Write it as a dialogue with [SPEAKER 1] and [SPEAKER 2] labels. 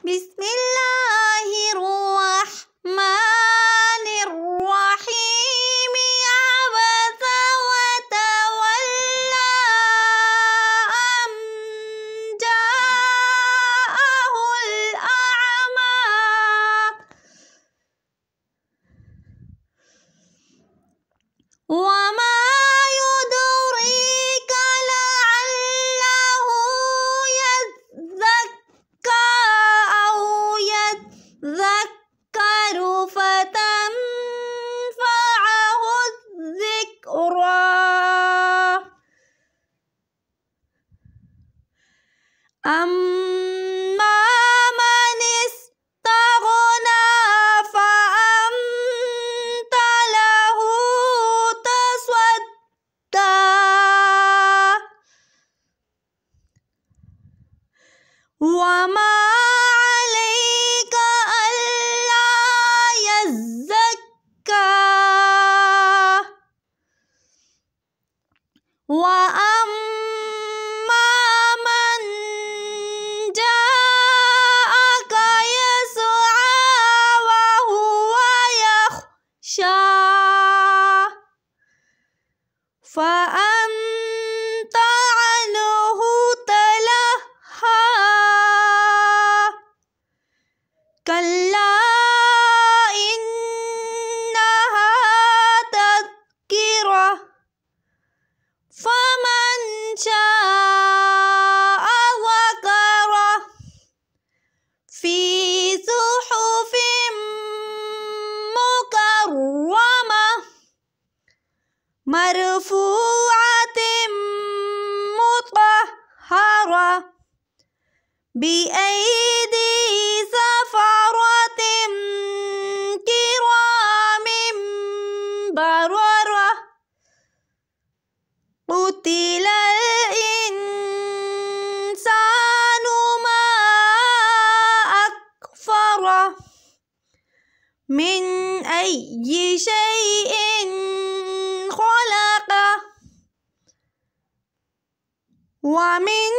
[SPEAKER 1] بسم الله الرحمن الرحيم عبس وتولى أن جاءه الأعمى وما يدريك لعله يزكى أو يذكر فتنفعه الذكرى أما من استغنى فأنت له تصدى وما عليك ألا يزكى وأما من جاءك يسعى وهو يخشى فأنت عنه تلهى كلا إنها تذكرة فمن شاء ذكره في صحف مكرمة مرفوعة مطهرة بأيدي سفرة كرام بررة قتل الإنسان ما أكفره من أي شيء خلقه ومن